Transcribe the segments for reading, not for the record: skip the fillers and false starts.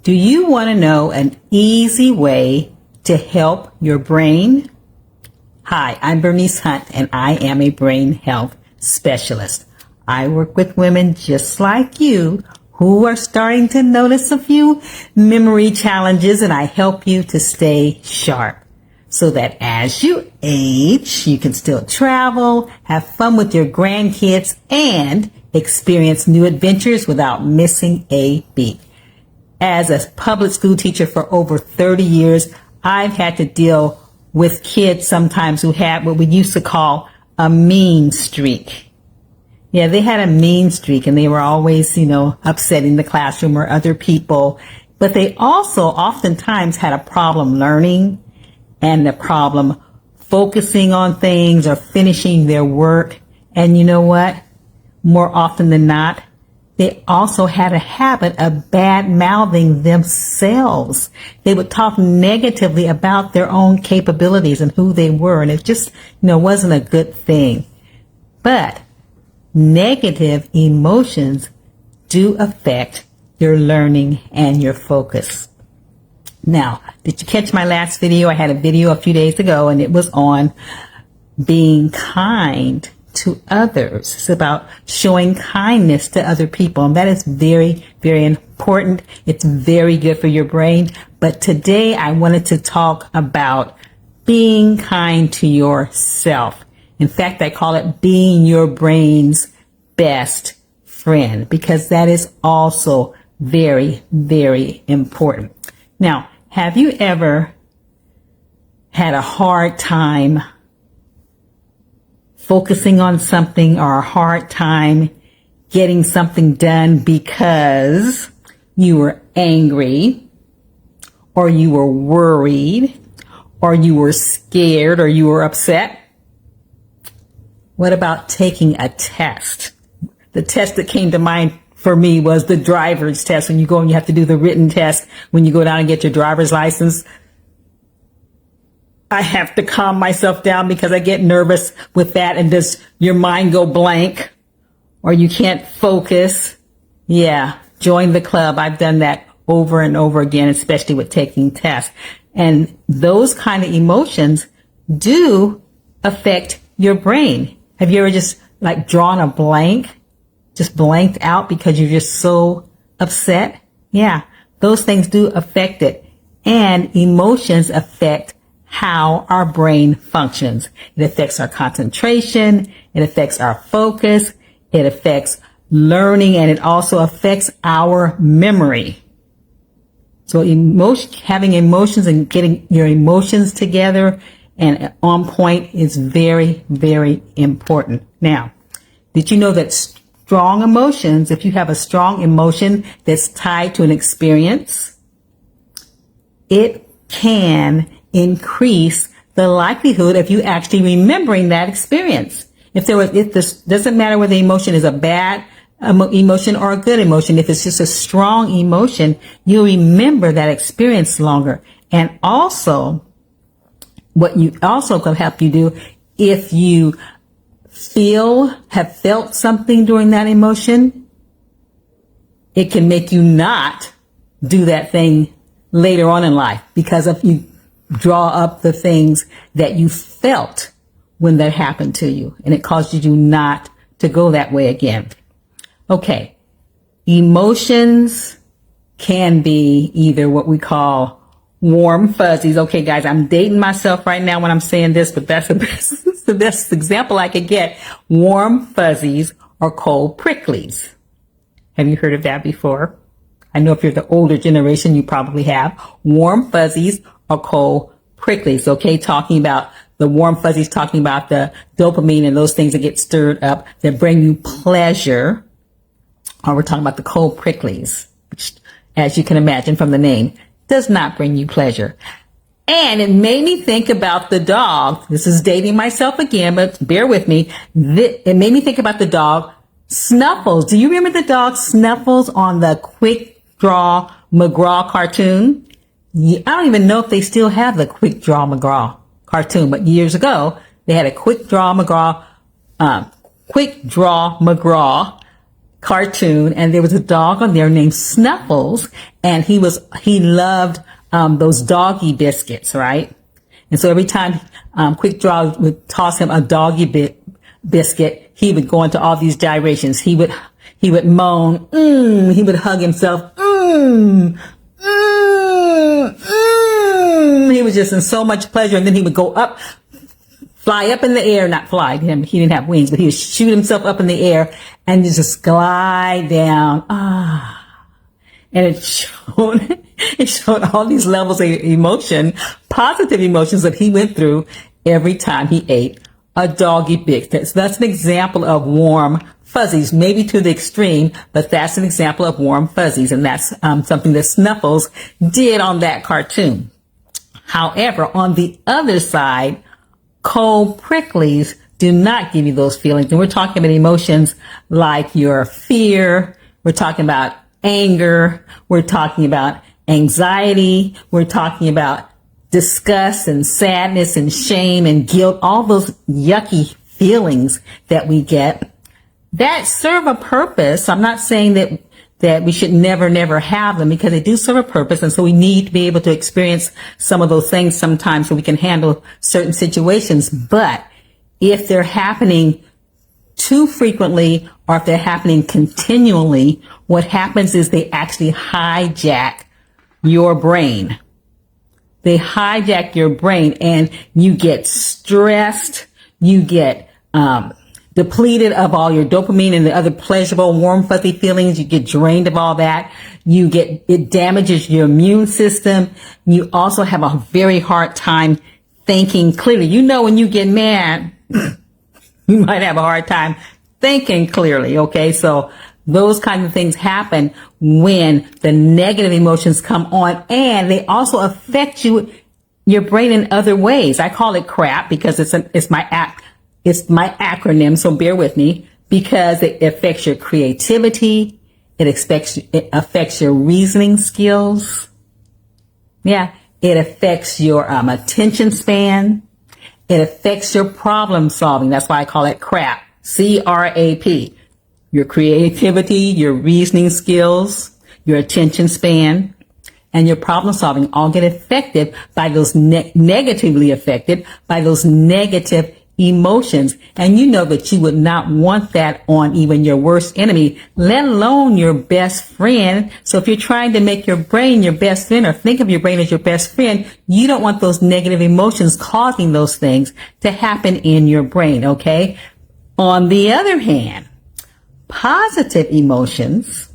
Do you want to know an easy way to help your brain? Hi, I'm Bernice Hunt, and I am a brain health specialist. I work with women just like you who are starting to notice a few memory challenges, and I help you to stay sharp so that as you age, you can still travel, have fun with your grandkids, and experience new adventures without missing a beat. As a public school teacher for over 30 years, I've had to deal with kids sometimes who had what we used to call a mean streak. Yeah, they had a mean streak and they were always, upsetting the classroom or other people. But they also oftentimes had a problem learning and the problem focusing on things or finishing their work. And you know what? More often than not, they also had a habit of bad mouthing themselves. They would talk negatively about their own capabilities and who they were. And it just, wasn't a good thing. But negative emotions do affect your learning and your focus. Now, did you catch my last video? I had a video a few days ago and it was on being kind to others. It's about showing kindness to other people. And that is very, very important. It's very good for your brain. But today I wanted to talk about being kind to yourself. In fact, I call it being your brain's best friend, because that is also very, very important. Now, have you ever had a hard time focusing on something or a hard time getting something done because you were angry or you were worried or you were scared or you were upset? What about taking a test? The test that came to mind for me was the driver's test. When you go and you have to do the written test, when you go down and get your driver's license, I have to calm myself down because I get nervous with that. And does your mind go blank or you can't focus? Yeah, join the club. I've done that over and over again, especially with taking tests. And those kind of emotions do affect your brain. Have you ever just drawn a blank, just blanked out because you're just so upset? Yeah, those things do affect it. And emotions affect how our brain functions. It affects our concentration. It affects our focus. It affects learning, and it also affects our memory. So having emotions and getting your emotions together and on point is very, very important. Now, did you know that strong emotions, if you have a strong emotion that's tied to an experience, it can increase the likelihood of you actually remembering that experience. If this doesn't matter whether the emotion is a bad emotion or a good emotion, if it's just a strong emotion, you'll remember that experience longer. And also, what you also can help you do, if you have felt something during that emotion, it can make you not do that thing later on in life, because if you draw up the things that you felt when that happened to you, and it caused you not to go that way again. Okay, emotions can be either what we call warm fuzzies. Okay, guys, I'm dating myself right now when I'm saying this, but that's the best example I could get. Warm fuzzies or cold pricklies. Have you heard of that before? I know if you're the older generation, you probably have. Warm fuzzies or cold pricklies. Okay, talking about the warm fuzzies, talking about the dopamine and those things that get stirred up that bring you pleasure. Or we're talking about the cold pricklies, which, as you can imagine from the name, does not bring you pleasure. And it made me think about the dog. This is dating myself again, but bear with me. It made me think about the dog Snuffles. Do you remember the dog Snuffles on the Quick Draw McGraw cartoon? I don't even know if they still have the Quick Draw McGraw cartoon, but years ago they had a Quick Draw McGraw cartoon, and there was a dog on there named Snuffles, and he loved those doggy biscuits, right? And so every time Quick Draw would toss him a doggy biscuit, he would go into all these gyrations. He would moan, he would hug himself, He was just in so much pleasure, and then he would go up, fly up in the air, not fly, he didn't have wings, but he would shoot himself up in the air and just glide down. And it showed all these levels of emotion, positive emotions that he went through every time he ate a doggy biscuit. So that's an example of warm fuzzies, maybe to the extreme, but that's an example of warm fuzzies. And that's something that Snuffles did on that cartoon. However, on the other side, cold pricklies do not give you those feelings. And we're talking about emotions like your fear. We're talking about anger. We're talking about anxiety. We're talking about disgust and sadness and shame and guilt, all those yucky feelings that we get that serve a purpose. I'm not saying that we should never have them, because they do serve a purpose. And so we need to be able to experience some of those things sometimes so we can handle certain situations. But if they're happening too frequently, or if they're happening continually, what happens is they actually hijack your brain. They hijack your brain, and you get stressed, you get depleted of all your dopamine and the other pleasurable, warm, fuzzy feelings. You get drained of all that. It damages your immune system. You also have a very hard time thinking clearly. You know, when you get mad, you might have a hard time thinking clearly. Okay. So those kinds of things happen when the negative emotions come on, and they also affect your brain in other ways. I call it crap because it's my acronym, so bear with me, because it affects your creativity. It affects your reasoning skills. Yeah. It affects your attention span. It affects your problem solving. That's why I call it CRAP. CRAP. Your creativity, your reasoning skills, your attention span, and your problem solving all get affected by those negatively affected by those negative emotions. And you know that you would not want that on even your worst enemy, let alone your best friend. So if you're trying to make your brain your best friend, or think of your brain as your best friend, you don't want those negative emotions causing those things to happen in your brain. Okay. On the other hand, positive emotions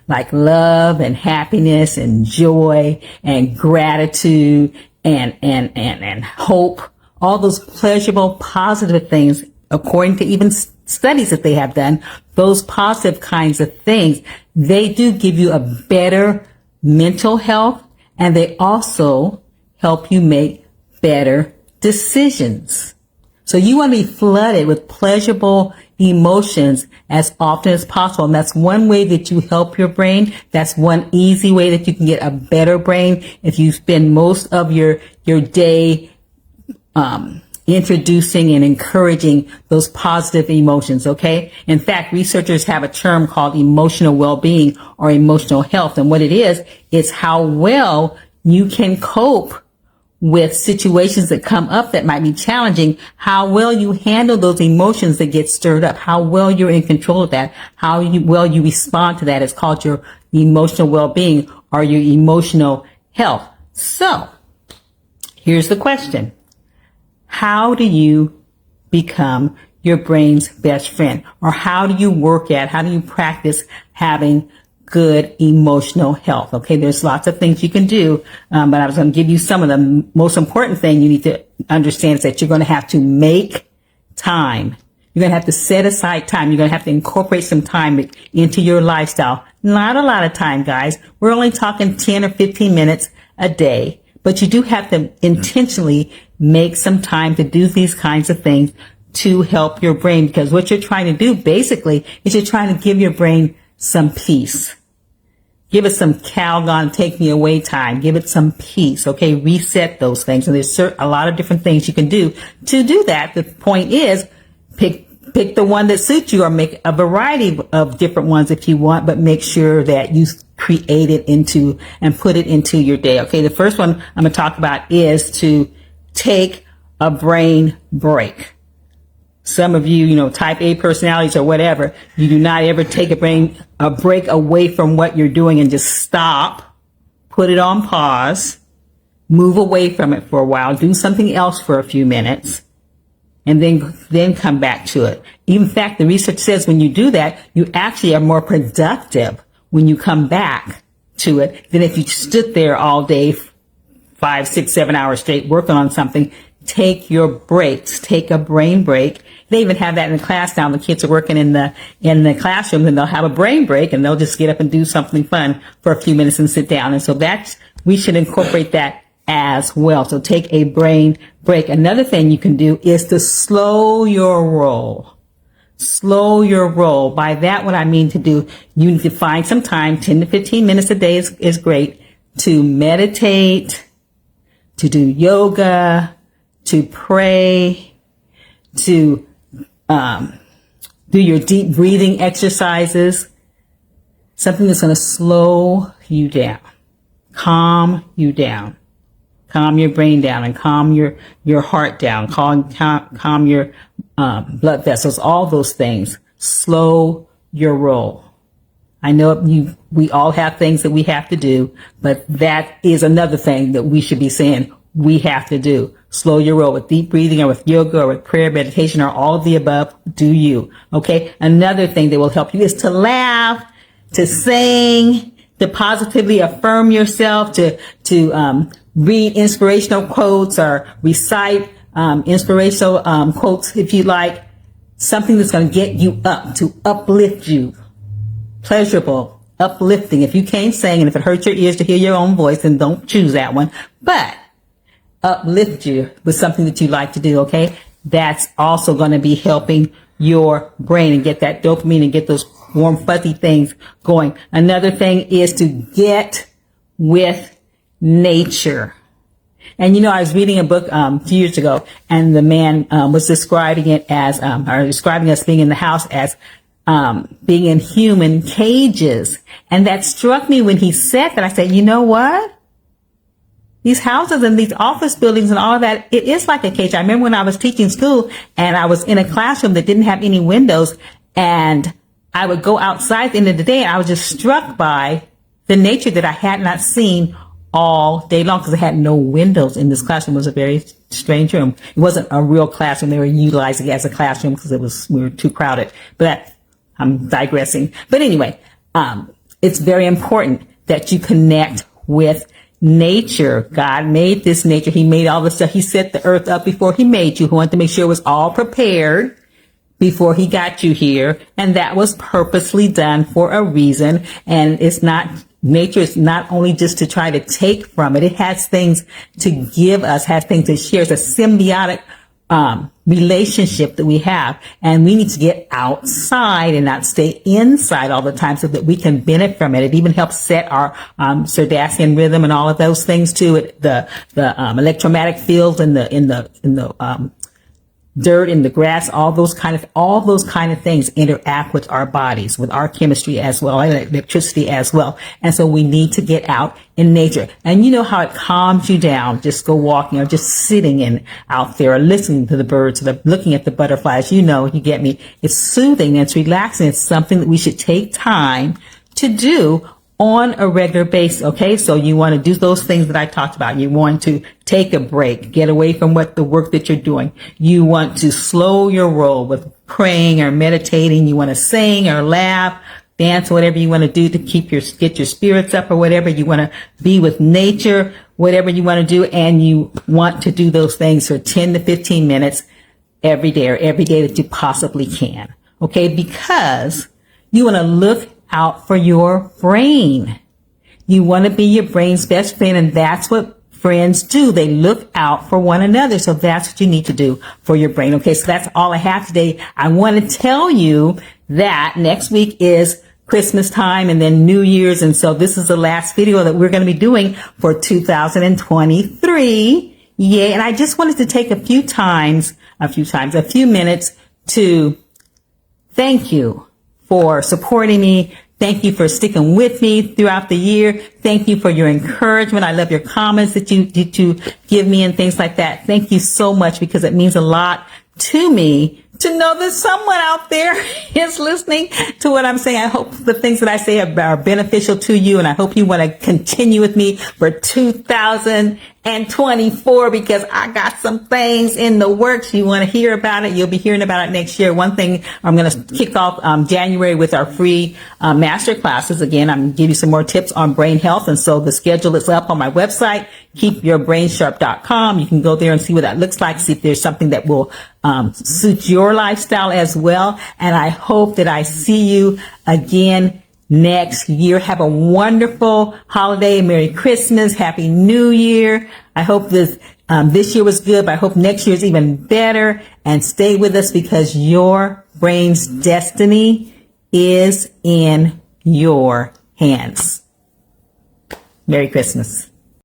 like love and happiness and joy and gratitude and hope, all those pleasurable, positive things, according to even studies that they have done, those positive kinds of things, they do give you a better mental health, and they also help you make better decisions. So you want to be flooded with pleasurable emotions as often as possible. And that's one way that you help your brain. That's one easy way that you can get a better brain if you spend most of your day introducing and encouraging those positive emotions. Okay. In fact, researchers have a term called emotional well-being or emotional health. And what it is, it's how well you can cope with situations that come up that might be challenging, how well you handle those emotions that get stirred up, how well you're in control of that, how well you respond to that. It's called your emotional well-being or your emotional health. So here's the question. How do you become your brain's best friend? Or how do you practice having good emotional health? Okay, there's lots of things you can do, but I was going to give you some of them. Most important thing you need to understand is that you're going to have to make time. You're going to have to set aside time. You're going to have to incorporate some time into your lifestyle. Not a lot of time, guys. We're only talking 10 or 15 minutes a day, but you do have to intentionally make some time to do these kinds of things to help your brain, because what you're trying to do basically is you're trying to give your brain some peace. Give it some Calgon, take me away time. Give it some peace. Okay. Reset those things. And there's a lot of different things you can do to do that. The point is pick pick the one that suits you, or make a variety of different ones if you want, but make sure that you create it into and put it into your day. Okay, the first one I'm going to talk about is to take a brain break. Some of you, type A personalities or whatever, you do not ever take a break away from what you're doing and just stop, put it on pause, move away from it for a while, do something else for a few minutes, and then come back to it. In fact, the research says when you do that, you actually are more productive when you come back to it than if you stood there all day, 5, 6, 7 hours straight working on something. Take your breaks. Take a brain break. They even have that in the class now. The kids are working in the classroom, and they'll have a brain break, and they'll just get up and do something fun for a few minutes and sit down. And so we should incorporate that as well. So take a brain break. Another thing you can do is to slow your roll. Slow your roll. By that, what I mean to do, you need to find some time, 10 to 15 minutes a day is great, to meditate, to do yoga, to pray, to do your deep breathing exercises, something that's going to slow you down, calm you down, calm your brain down, and calm your heart down, calm your blood vessels, all those things. Slow your roll. I know we all have things that we have to do, but that is another thing that we should be saying we have to do. Slow your roll with deep breathing, or with yoga, or with prayer, meditation, or all of the above. Do you. Okay. Another thing that will help you is to laugh, to sing, to positively affirm yourself, to read inspirational quotes, or recite inspirational quotes if you like. Something that's going to get you up, to uplift you. Pleasurable, uplifting. If you can't sing, and if it hurts your ears to hear your own voice, then don't choose that one. But uplift you with something that you like to do, okay? That's also going to be helping your brain and get that dopamine and get those warm, fuzzy things going. Another thing is to get with nature. And I was reading a book a few years ago, and the man was describing it as, or describing us being in the house as being in human cages. And that struck me when he said that. I said, you know what? These houses and these office buildings and all of that, it is like a cage. I remember when I was teaching school and I was in a classroom that didn't have any windows, and I would go outside at the end of the day, and I was just struck by the nature that I had not seen all day long, because I had no windows in this classroom. It was a very strange room. It wasn't a real classroom. They were utilizing it as a classroom because we were too crowded. But I'm digressing. But anyway, it's very important that you connect with nature. God made this nature. He made all the stuff. He set the earth up before he made you. He wanted to make sure it was all prepared before he got you here. And that was purposely done for a reason. And nature is not only just to try to take from it. It has things to give us, has things to share. It's a symbiotic relationship that we have, and we need to get outside and not stay inside all the time so that we can benefit from it. It even helps set our circadian rhythm and all of those things too. The electromagnetic fields in the dirt, in the grass, all those kind of things interact with our bodies, with our chemistry as well, electricity as well. And so we need to get out in nature. And you know how it calms you down. Just go walking, or just sitting out there, or listening to the birds, or looking at the butterflies. You get me. It's soothing, it's relaxing. It's something that we should take time to do on a regular basis. Okay. So you want to do those things that I talked about. You want to take a break, get away from the work that you're doing. You want to slow your roll with praying or meditating. You want to sing or laugh, dance, whatever you want to do to get your spirits up, or whatever. You want to be with nature, whatever you want to do. And you want to do those things for 10 to 15 minutes every day, or every day that you possibly can. Okay. Because you want to look out for your brain. You want to be your brain's best friend, and that's what friends do. They look out for one another. So that's what you need to do for your brain. Okay, so that's all I have today. I want to tell you that next week is Christmas time, and then New Year's, and so this is the last video that we're going to be doing for 2023. Yeah, and I just wanted to take a few minutes to thank you for supporting me. Thank you for sticking with me throughout the year. Thank you for your encouragement. I love your comments that you give me and things like that. Thank you so much, because it means a lot to me to know that someone out there is listening to what I'm saying. I hope the things that I say are beneficial to you, and I hope you want to continue with me for 2024, because I got some things in the works. You want to hear about it, you'll be hearing about it next year. One thing, I'm going to kick off January with our free master classes. Again, I'm going to give you some more tips on brain health, and so the schedule is up on my website, keepyourbrainsharp.com. You can go there and see what that looks like, see if there's something that will suit your lifestyle as well. And I hope that I see you again next year. Have a wonderful holiday. Merry Christmas. Happy New Year. I hope this year was good, but I hope next year is even better. And stay with us, because your brain's destiny is in your hands. Merry Christmas.